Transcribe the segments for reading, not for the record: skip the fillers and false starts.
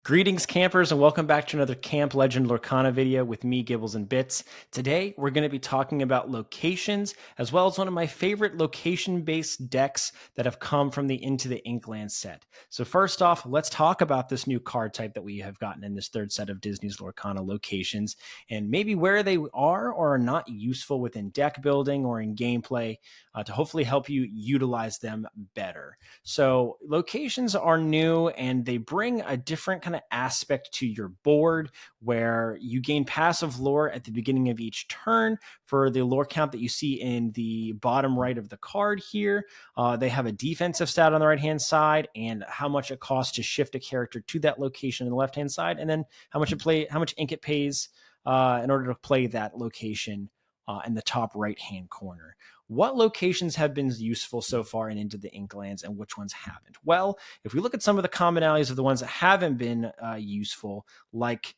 Greetings, campers, and welcome back to another Camp Legend Lorcana video with me, Gibbles and Bits. Today, we're going to be talking about locations, as well as one of my favorite location-based decks that have come from the Into the Inkland set. So first off, let's talk about this new card type that we have gotten in this third set of Disney's Lorcana locations, and maybe where they are or are not useful within deck building or in gameplay to hopefully help you utilize them better. So locations are new, and they bring a different kind of aspect to your board where you gain passive lore at the beginning of each turn for the lore count that you see in the bottom right of the card here. They have a defensive stat on the right hand side and how much it costs to shift a character to that location on the left hand side, and then how much ink it pays in order to play that location in the top right hand corner. What locations have been useful so far and Into the Inklands, and which ones haven't? Well, if we look at some of the commonalities of the ones that haven't been useful, like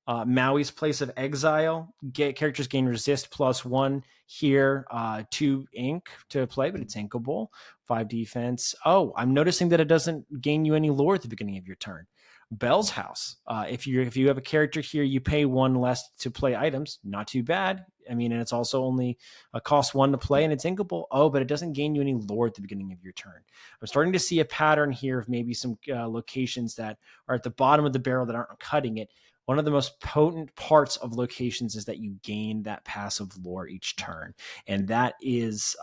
Maui's Place of Exile, characters gain resist +1 here, 2 ink to play, but it's inkable, 5 defense. Oh, I'm noticing that it doesn't gain you any lore at the beginning of your turn. Bell's House. If you have a character here, you pay 1 less to play items. Not too bad. I mean, and it's also only a cost 1 to play, and it's inkable. Oh, but it doesn't gain you any lore at the beginning of your turn. I'm starting to see a pattern here of maybe some locations that are at the bottom of the barrel that aren't cutting it. One of the most potent parts of locations is that you gain that passive lore each turn, and that is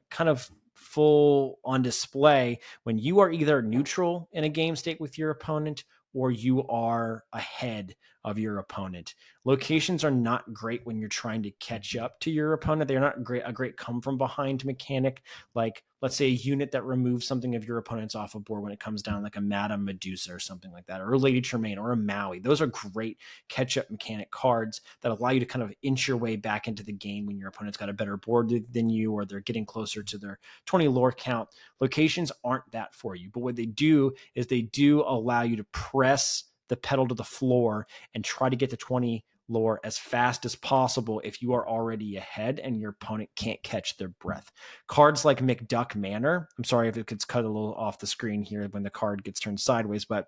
kind of full on display when you are either neutral in a game state with your opponent or you are ahead of your opponent. Locations are not great when you're trying to catch up to your opponent. They're not a great come from behind mechanic, like let's say a unit that removes something of your opponent's off a board when it comes down, like a Madame Medusa or something like that, or a Lady Tremaine or a Maui. Those are great catch-up mechanic cards that allow you to kind of inch your way back into the game when your opponent's got a better board than you, or they're getting closer to their 20 lore count. Locations aren't that for you, but what they do is they do allow you to press the pedal to the floor and try to get to 20 lore as fast as possible if you are already ahead and your opponent can't catch their breath. Cards like McDuck Manor, I'm sorry if it gets cut a little off the screen here when the card gets turned sideways, but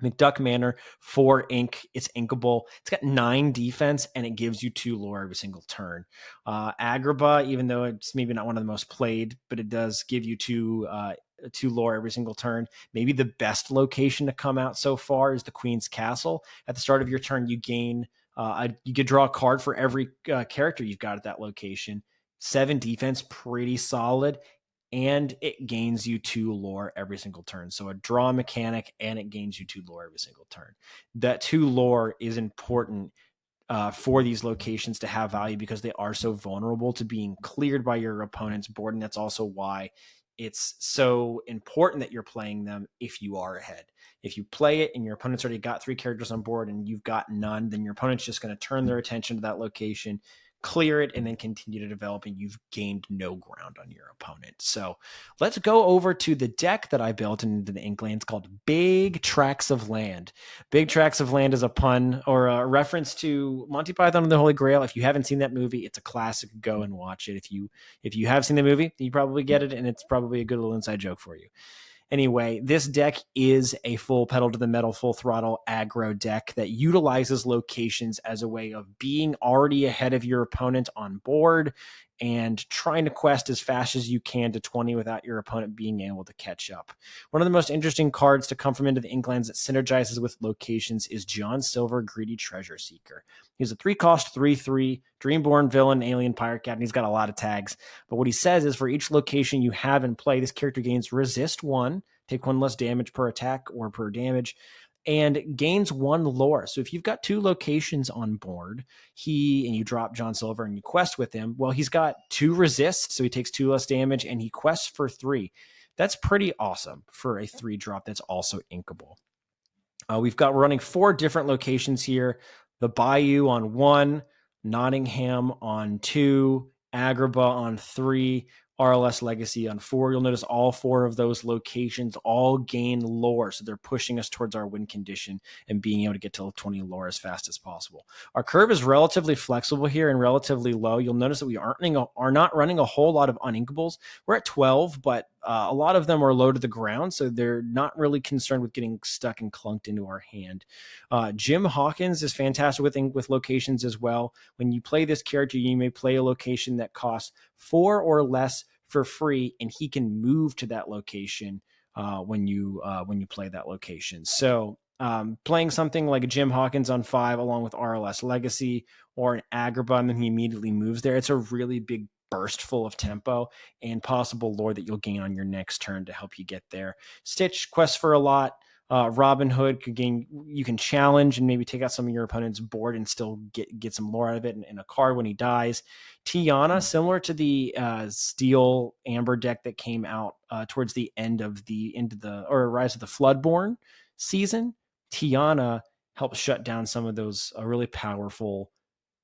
McDuck Manor, 4 ink, it's inkable. It's got 9 defense, and it gives you 2 lore every single turn. Agrabah, even though it's maybe not one of the most played, but it does give you 2 lore every single turn. Maybe the best location to come out so far is the Queen's Castle. At the start of your turn, you gain you could draw a card for every character you've got at that location. 7 defense, pretty solid, and it gains you 2 lore every single turn. So a draw mechanic, and it gains you 2 lore every single turn. That 2 lore is important for these locations to have value because they are so vulnerable to being cleared by your opponent's board, and that's also why it's so important that you're playing them if you are ahead. If you play it and your opponent's already got 3 characters on board and you've got none, then your opponent's just going to turn their attention to that location, clear it, and then continue to develop, and you've gained no ground on your opponent. So let's go over to the deck that I built into the Inklands called Big Tracts of Land. Big Tracts of Land is a pun or a reference to Monty Python and the Holy Grail. If you haven't seen that movie, it's a classic. Go and watch it. If you have seen the movie, you probably get it, and it's probably a good little inside joke for you. Anyway, this deck is a full pedal to the metal, full throttle aggro deck that utilizes locations as a way of being already ahead of your opponent on board and trying to quest as fast as you can to 20 without your opponent being able to catch up. One of the most interesting cards to come from Into the Inklands that synergizes with locations is John Silver, Greedy Treasure Seeker. He's a 3-cost, 3/3 Dreamborn villain, alien pirate captain. He's got a lot of tags. But what he says is for each location you have in play, this character gains resist 1, take 1 less damage per attack or per damage, and gains 1 lore. So if you've got 2 locations on board, and you drop John Silver and you quest with him, well, he's got 2 resists, so he takes 2 less damage, and he quests for 3. That's pretty awesome for a 3-drop that's also inkable. We're running 4 different locations here. The Bayou on 1, Nottingham on 2, Agrabah on 3, RLS Legacy on 4. You'll notice all 4 of those locations all gain lore, so they're pushing us towards our win condition and being able to get to 20 lore as fast as possible. Our curve is relatively flexible here and relatively low. You'll notice that we are not running a whole lot of uninkables. We're at 12, but a lot of them are low to the ground, so they're not really concerned with getting stuck and clunked into our hand. Jim Hawkins is fantastic with locations as well. When you play this character, you may play a location that costs 4 or less for free, and he can move to that location when you play that location. So playing something like Jim Hawkins on 5 along with RLS Legacy or an Agrabah, and then he immediately moves there, it's a really big burst full of tempo and possible lore that you'll gain on your next turn to help you get there. Stitch quests for a lot. Robin Hood could gain, you can challenge and maybe take out some of your opponent's board and still get some lore out of it in a card when he dies. Tiana, similar to the Steel Amber deck that came out towards the end of the Rise of the Floodborn season, Tiana helps shut down some of those really powerful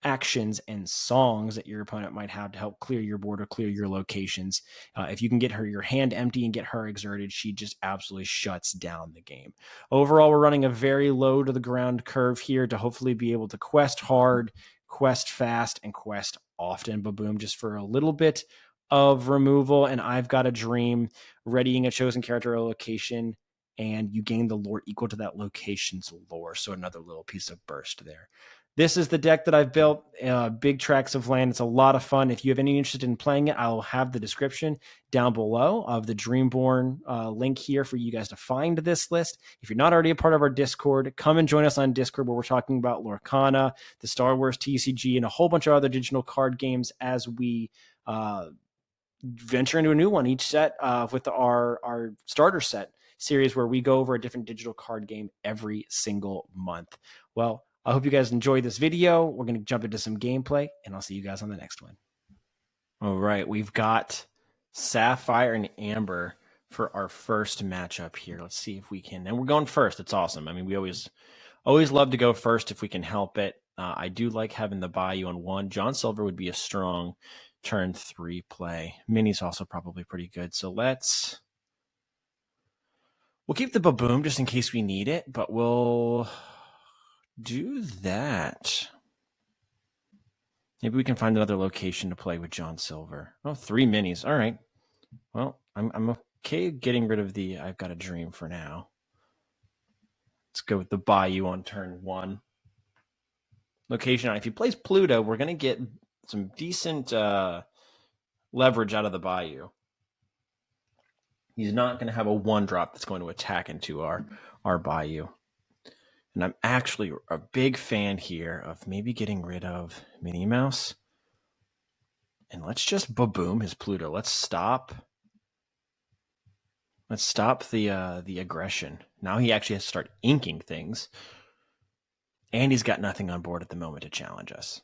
actions and songs that your opponent might have to help clear your board or clear your locations. If you can get your hand empty and get her exerted, she just absolutely shuts down the game. Overall, we're running a very low to the ground curve here to hopefully be able to quest hard, quest fast, and quest often. Ba-boom, just for a little bit of removal. And I've got a dream, readying a chosen character or location, and you gain the lore equal to that location's lore. So another little piece of burst there. This is the deck that I've built, Big Tracts of Land. It's a lot of fun. If you have any interest in playing it, I'll have the description down below of the Dreamborn link here for you guys to find this list. If you're not already a part of our Discord, come and join us on Discord where we're talking about Lorcana, the Star Wars TCG, and a whole bunch of other digital card games as we venture into a new one each set with our starter set series where we go over a different digital card game every single month. Well, I hope you guys enjoyed this video. We're going to jump into some gameplay, and I'll see you guys on the next one. All right, we've got Sapphire and Amber for our first matchup here. Let's see if we can. And we're going first. It's awesome. I mean, we always love to go first if we can help it. I do like having the Bayou on 1. John Silver would be a strong turn 3 play. Mini's also probably pretty good. So we'll keep the Ba-boom just in case we need it, but we'll do that. Maybe we can find another location to play with John Silver. Oh, 3 minis. All right. Well, I'm okay getting rid of the I've Got a Dream for now. Let's go with the Bayou on turn 1. Location on. If he plays Pluto, we're going to get some decent leverage out of the Bayou. He's not going to have a 1-drop that's going to attack into our Bayou. And I'm actually a big fan here of maybe getting rid of Minnie Mouse. And let's just Ba-boom his Pluto. Let's stop the aggression. Now he actually has to start inking things. And he's got nothing on board at the moment to challenge us.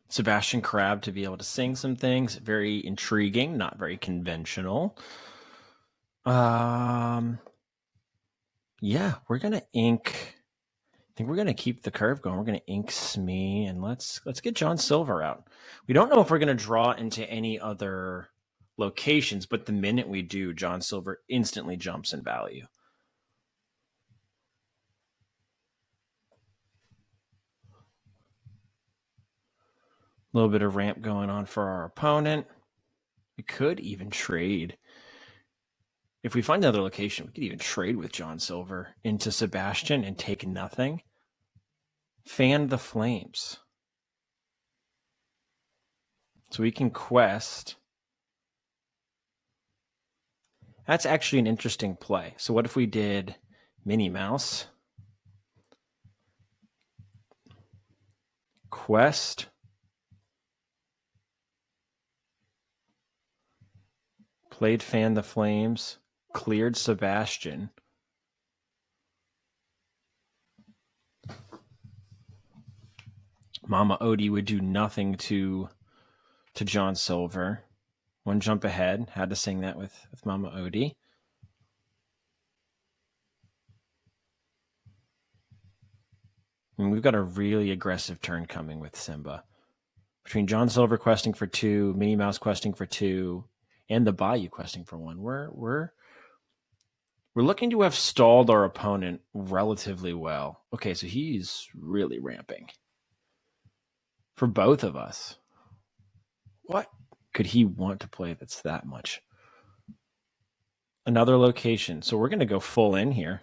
Sebastian Crab to be able to sing some things. Very intriguing, not very conventional. Yeah, we're gonna ink. I think we're gonna keep the curve going. We're gonna ink Smee, and let's get John Silver out. We don't know if we're gonna draw into any other locations, but the minute we do, John Silver instantly jumps in value. A little bit of ramp going on for our opponent. We could even trade. If we find another location, we could even trade with John Silver into Sebastian and take nothing. Fan the flames. So we can quest. That's actually an interesting play. So what if we did Minnie Mouse? Quest. Played Fan the Flames. Cleared Sebastian. Mama Odie would do nothing to John Silver. 1 jump ahead. Had to sing that with Mama Odie. And we've got a really aggressive turn coming with Simba. Between John Silver questing for 2, Minnie Mouse questing for 2, and the Bayou questing for 1, we're looking to have stalled our opponent relatively well. Okay, so he's really ramping for both of us. What could he want to play that's that much? Another location. So we're going to go full in here.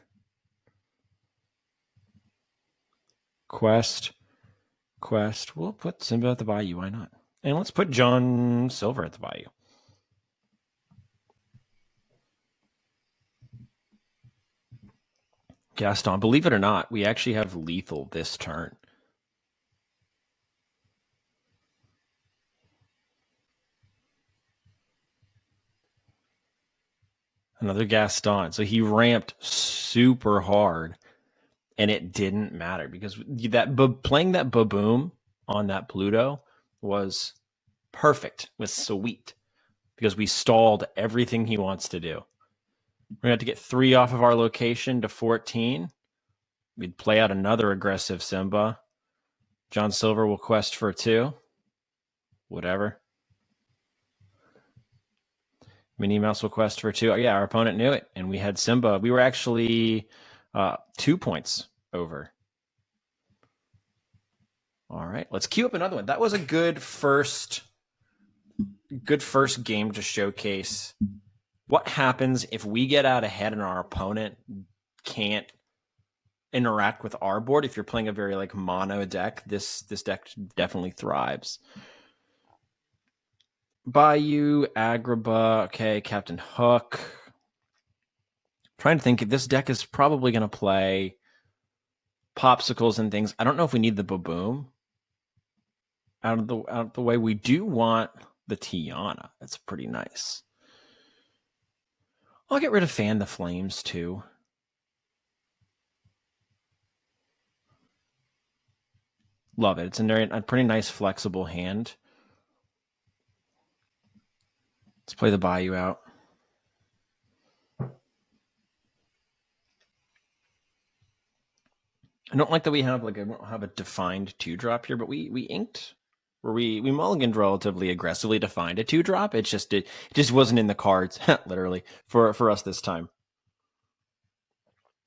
Quest. We'll put Simba at the Bayou. Why not? And let's put John Silver at the Bayou. Gaston. Believe it or not, we actually have lethal this turn. Another Gaston. So he ramped super hard, and it didn't matter because playing that Baboom on that Pluto was perfect. Was sweet because we stalled everything he wants to do. We're gonna have to get 3 off of our location to 14. We'd play out another aggressive Simba. John Silver will quest for 2. Whatever. Minnie Mouse will quest for 2. Oh, yeah, our opponent knew it, and we had Simba. We were actually 2 points over. All right, let's queue up another one. That was a good first game to showcase what happens if we get out ahead and our opponent can't interact with our board. If you're playing a very like mono deck, this deck definitely thrives. Bayou, Agrabah, okay, Captain Hook. Trying to think if this deck is probably going to play popsicles and things. I don't know if we need the Baboom out of the way. We do want the Tiana. That's pretty nice. I'll get rid of Fan the Flames too. Love it. It's a pretty nice flexible hand. Let's play the Bayou out. I don't like that we have a defined 2-drop here, but we inked, or we mulliganed relatively aggressively to find a 2-drop. It just wasn't in the cards, literally, for us this time.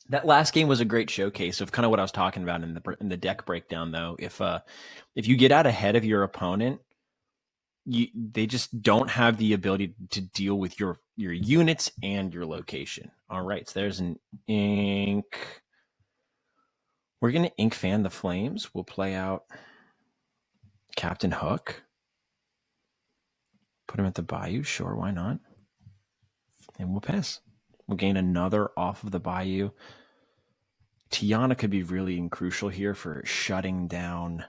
That last game was a great showcase of kind of what I was talking about in the deck breakdown, though. If you get out ahead of your opponent, they just don't have the ability to deal with your units and your location. All right, so there's an ink. We're going to ink Fan the Flames. We'll play out Captain Hook. Put him at the Bayou. Sure, why not? And we'll pass. We'll gain another off of the Bayou. Tiana could be really crucial here for shutting down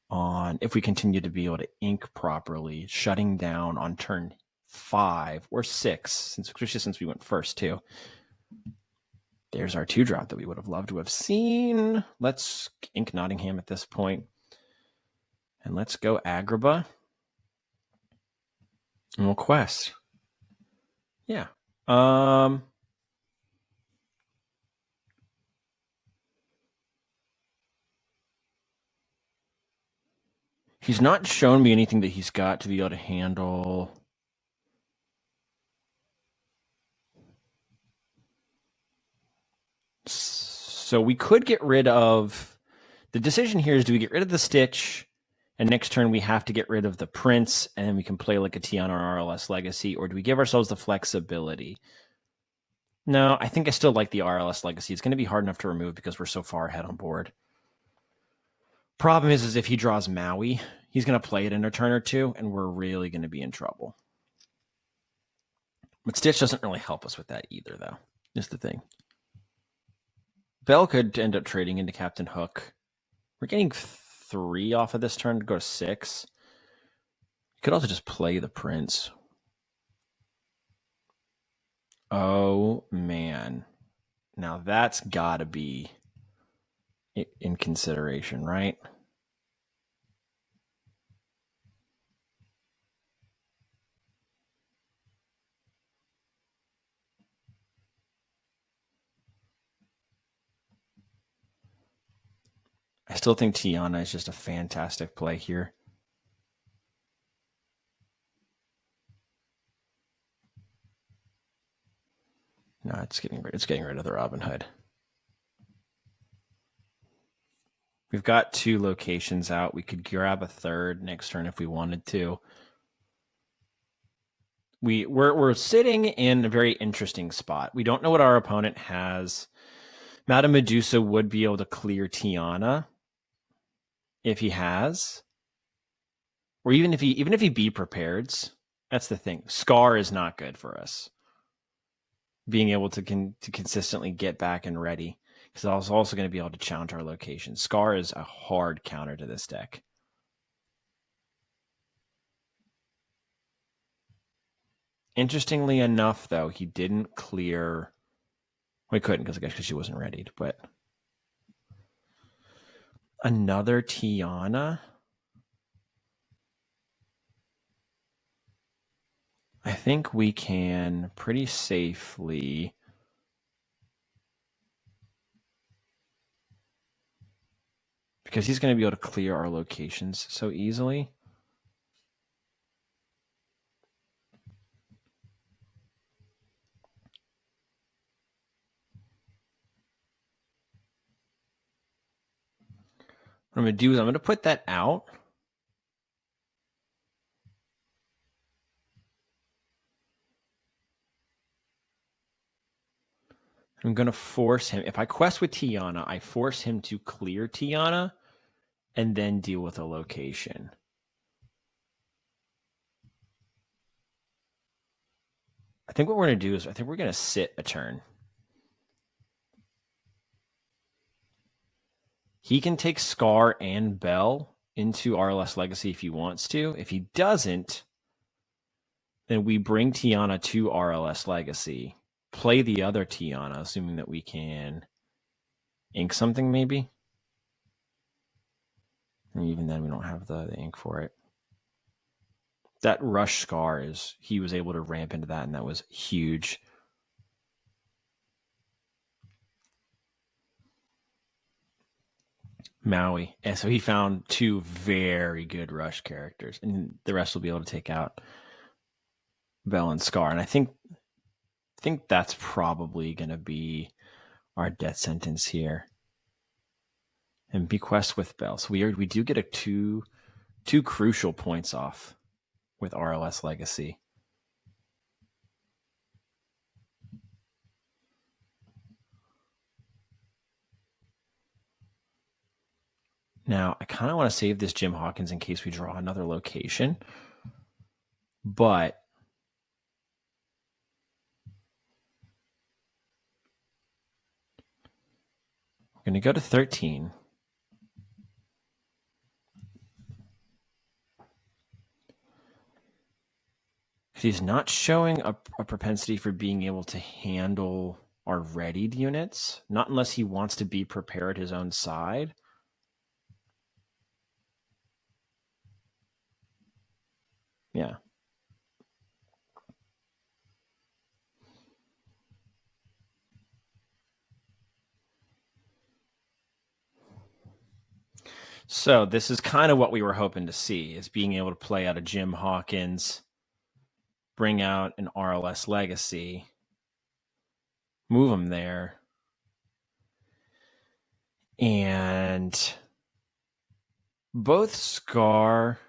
on, if we continue to be able to ink properly, shutting down on turn 5 or 6, especially since we went first too. There's our 2-drop that we would have loved to have seen. Let's ink Nottingham at this point. And let's go Agrabah. And we'll quest. Yeah. He's not shown me anything that he's got to be able to handle. So we could get rid of... The decision here is, do we get rid of the Stitch, and next turn we have to get rid of the Prince, and then we can play like a Tiana or RLS Legacy, or do we give ourselves the flexibility? No, I think I still like the RLS Legacy. It's going to be hard enough to remove because we're so far ahead on board. Problem is if he draws Maui, he's going to play it in a turn or 2, and we're really going to be in trouble. But Stitch doesn't really help us with that either, though, is the thing. Bell could end up trading into Captain Hook. We're getting 3 off of this turn to go to 6. You could also just play the Prince. Oh, man. Now that's got to be in consideration, right? I still think Tiana is just a fantastic play here. No, it's getting rid of the Robin Hood. We've got 2 locations out. We could grab a third next turn if we wanted to. We're sitting in a very interesting spot. We don't know what our opponent has. Madame Medusa would be able to clear Tiana if he has, or even if he be prepared. That's the thing. Scar is not good for us. Being able to consistently get back and ready, because I was also going to be able to challenge our location. Scar is a hard counter to this deck. Interestingly enough, though, he didn't clear. We couldn't because she wasn't ready. But another Tiana. I think we can pretty safely. Because he's going to be able to clear our locations so easily. What I'm going to do is I'm going to put that out. I'm going to force him. If I quest with Tiana, I force him to clear Tiana and then deal with a location. I think what we're going to do is I think we're going to sit a turn. He can take Scar and Bell into RLS Legacy if he wants to. If he doesn't, then we bring Tiana to RLS Legacy, play the other Tiana, assuming that we can ink something maybe. And even then, we don't have the ink for it. That Rush Scar is, he was able to ramp into that, and that was huge. Maui. And so he found 2 very good Rush characters, and the rest will be able to take out Bell and Scar. And I think that's probably going to be our death sentence here. And Bequest with Bell. So we do get a two crucial points off with RLS Legacy. Now, I kind of want to save this Jim Hawkins in case we draw another location. But we're going to go to 13. He's not showing a propensity for being able to handle our readied units. Not unless he wants to be prepared his own side. Yeah. So this is kind of what we were hoping to see, is being able to play out a Jim Hawkins, bring out an RLS Legacy, move him there, and both Scar.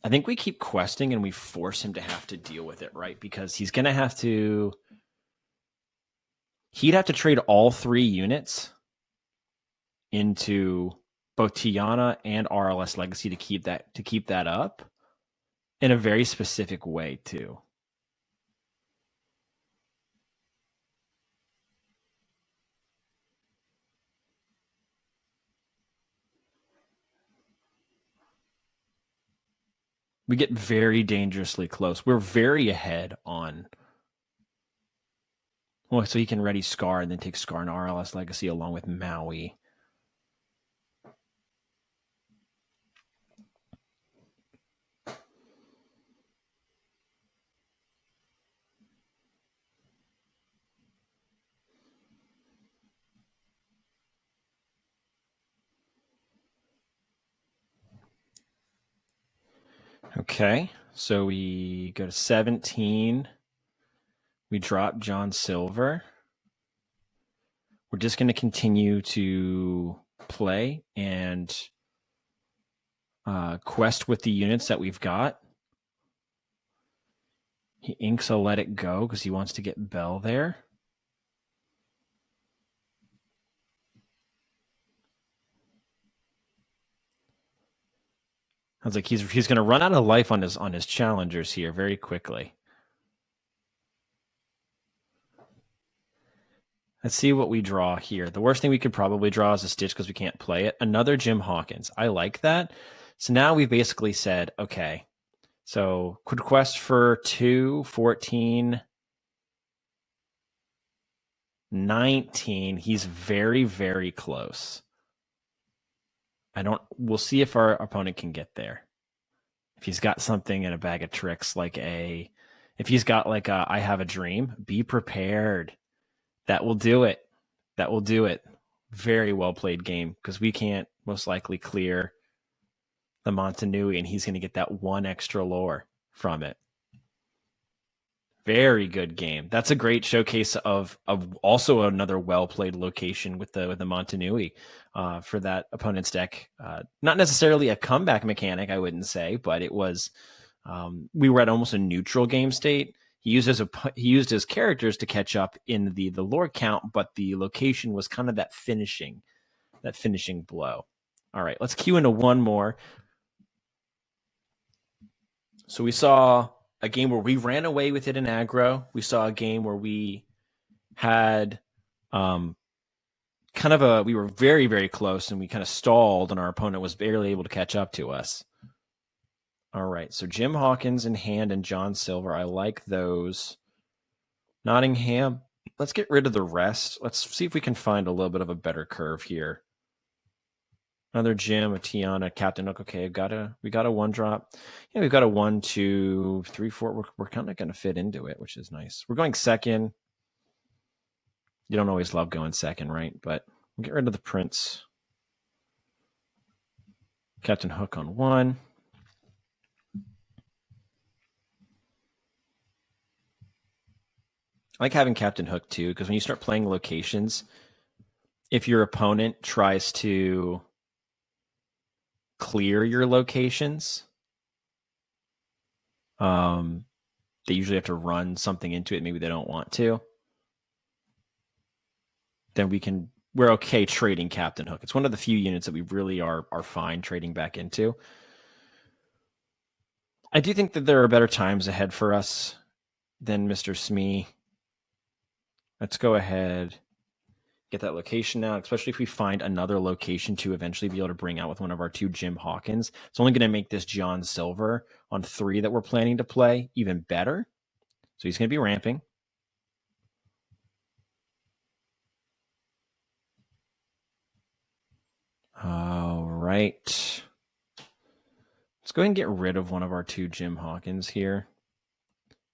I think we keep questing and we force him to have to deal with it, right? Because he's going to have to. He'd have to trade all 3 units into both Tiana and RLS Legacy to keep that up in a very specific way too. We get very dangerously close. We're very ahead on. Well, so he can ready Scar and then take Scar and RLS Legacy along with Maui. Okay, so we go to 17. We drop John Silver. we're just going to continue to play and quest with the units that we've got. He inks a Let It Go because he wants to get Bell there. Sounds like he's going to run out of life on his challengers here very quickly. Let's see what we draw here. The worst thing we could probably draw is a Stitch because we can't play it. Another Jim Hawkins. I like that. So now we've basically said, okay, so could quest for 2, 14, 19. He's very, very close. We'll see if our opponent can get there. If he's got something in a bag of tricks, if he's got I Have a Dream, be prepared. That will do it. That will do it. Very well played game because we can't most likely clear the Montanui, and he's going to get that one extra lore from it. Very good game. That's a great showcase of also another well played location with the Montanui for that opponent's deck. Not necessarily a comeback mechanic, I wouldn't say, but it was. We were at almost a neutral game state. He used his characters to catch up in the lore count, but the location was kind of that finishing blow. All right, let's cue into one more. So we saw a game where we ran away with it in aggro. We saw a game where we had we were very, very close and we kind of stalled and our opponent was barely able to catch up to us. All right, so Jim Hawkins in hand and John Silver. I like those. Nottingham, let's get rid of the rest. Let's see if we can find a little bit of a better curve here. Another Jim, a Tiana, Captain Hook. Okay, we got a 1-drop. Yeah, we've got a 1, 2, 3, 4. We're kind of going to fit into it, which is nice. We're going second. You don't always love going second, right? But we'll get rid of the Prince. Captain Hook on 1. I like having Captain Hook too, because when you start playing locations, if your opponent tries to clear your locations, they usually have to run something into it. Maybe they don't want to. Then we're okay trading Captain Hook. It's one of the few units that we really are fine trading back into. I do think that there are better times ahead for us than Mr. Smee. Let's go ahead, get that location out, especially if we find another location to eventually be able to bring out with one of our 2 Jim Hawkins. It's only going to make this John Silver on 3 that we're planning to play even better. So he's going to be ramping. All right. Let's go ahead and get rid of one of our 2 Jim Hawkins here.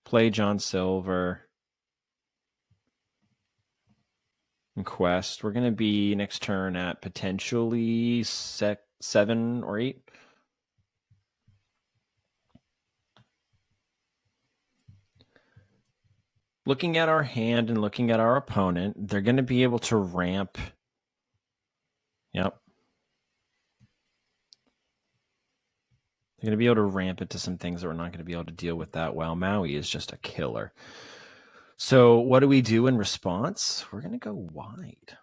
Play John Silver. And quest. We're going to be next turn at potentially 7 or 8. Looking at our hand and looking at our opponent, they're going to be able to ramp. Yep. They're going to be able to ramp into some things that we're not going to be able to deal with that well. Maui is just a killer. So what do we do in response? We're going to go wide.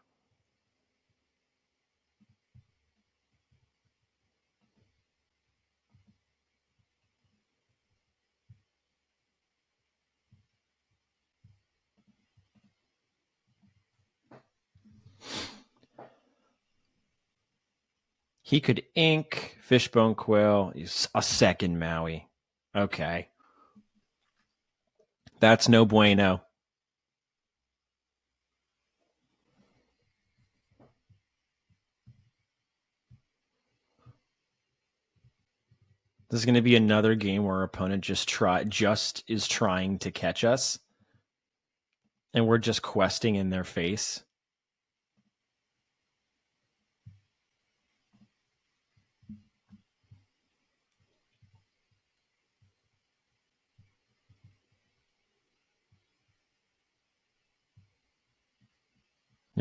He could ink, Fishbone Quill, a second Maui. Okay. That's no bueno. This is going to be another game where our opponent just is trying to catch us. And we're just questing in their face.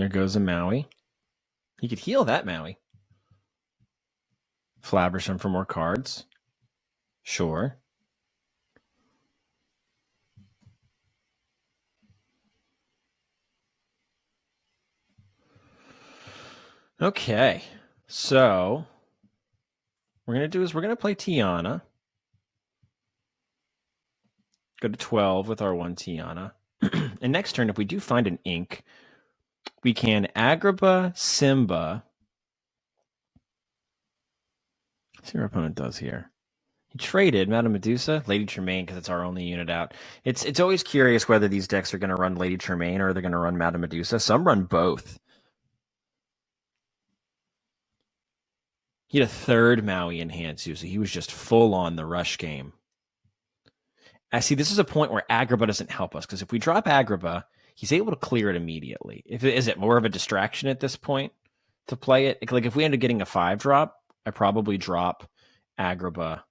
There goes a Maui. He could heal that Maui. Flabbersham for more cards. Sure. Okay. So we're going to do is we're going to play Tiana. Go to 12 with our one Tiana. And next turn, if we do find an ink, we can Agrabah, Simba. Let's see what our opponent does here. He traded Madame Medusa, Lady Tremaine, because it's our only unit out. It's always curious whether these decks are going to run Lady Tremaine or they're going to run Madame Medusa. Some run both. He had a third Maui in hand, too, so he was just full on the rush game. I see this is a point where Agrabah doesn't help us, because if we drop Agrabah, he's able to clear it immediately. Is it more of a distraction at this point to play it? Like if we end up getting a 5-drop, I probably drop Agrabah.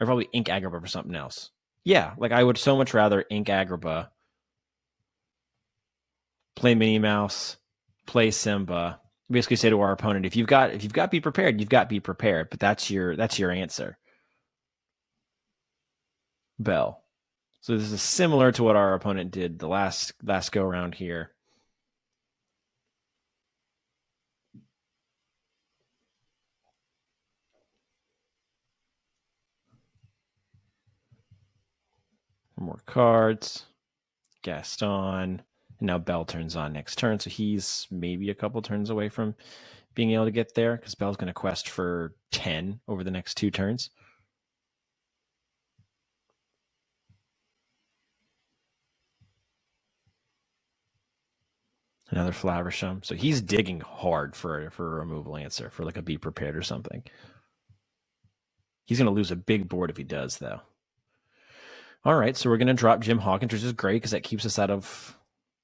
I'd probably ink Agrabah for something else. Yeah, like I would so much rather ink Agrabah, play Minnie Mouse, play Simba. Basically say to our opponent, if you've got be prepared, you've got be prepared. But that's your answer. Bell. So this is similar to what our opponent did the last go around here. More cards. Gaston. And now Bell turns on next turn. So he's maybe a couple turns away from being able to get there, because Bell's going to quest for 10 over the next 2 turns. Another Flaversham. So he's digging hard for a removal answer, for like a be prepared or something. He's going to lose a big board if he does, though. All right, so we're going to drop Jim Hawkins, which is great because that keeps us out of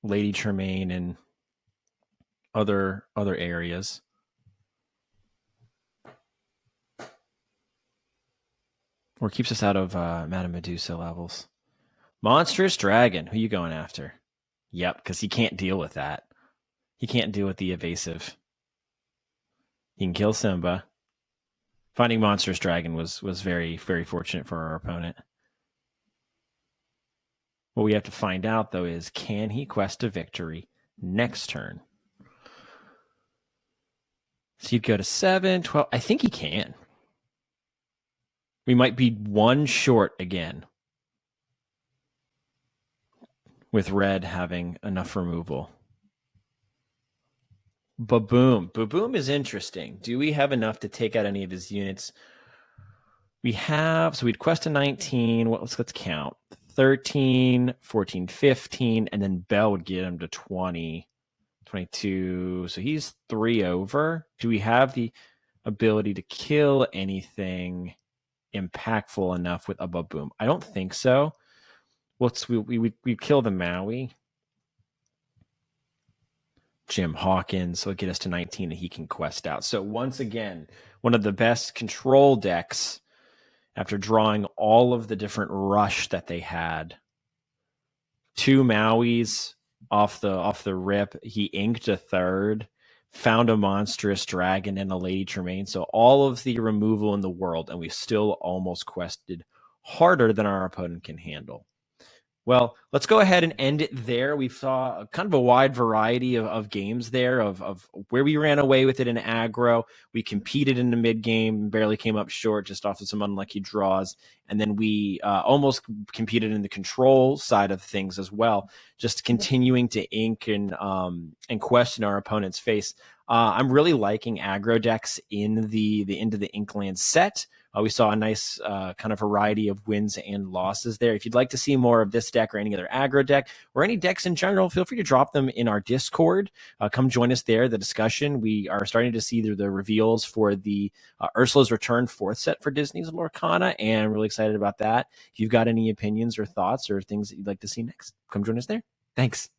Lady Tremaine and other areas. Or keeps us out of Madame Medusa levels. Monstrous Dragon. Who are you going after? Yep, because he can't deal with that. He can't deal with the evasive. He can kill Simba. Finding Monstrous Dragon was very, very fortunate for our opponent. What we have to find out, though, is can he quest a victory next turn? So you'd go to 7, 12. I think he can. We might be 1 short again, with red having enough removal. Baboom. Baboom is interesting. Do we have enough to take out any of his units? We have, so we'd quest a 19. Let's count. 13, 14, 15, and then Bell would get him to 20, 22. So he's 3 over. Do we have the ability to kill anything impactful enough with a Baboom? I don't think so. We kill the Maui. Jim Hawkins will get us to 19 and he can quest out. So once again, one of the best control decks after drawing all of the different rush that they had. 2 Mauis off the rip. He inked a 3rd, found a Monstrous Dragon and a Lady Tremaine. So all of the removal in the world, and we still almost quested harder than our opponent can handle. Well, let's go ahead and end it there. We saw kind of a wide variety of games there, of where we ran away with it in aggro. We competed in the mid game, barely came up short just off of some unlucky draws. And then we almost competed in the control side of things as well, just continuing to ink and question our opponent's face. I'm really liking aggro decks in the Into the Inkland set. We saw a nice kind of variety of wins and losses there. If you'd like to see more of this deck or any other aggro deck or any decks in general, feel free to drop them in our Discord. Come join us there, the discussion. We are starting to see the reveals for the Ursula's Return 4th set for Disney's Lorcana, and I'm really excited about that. If you've got any opinions or thoughts or things that you'd like to see next, come join us there. Thanks.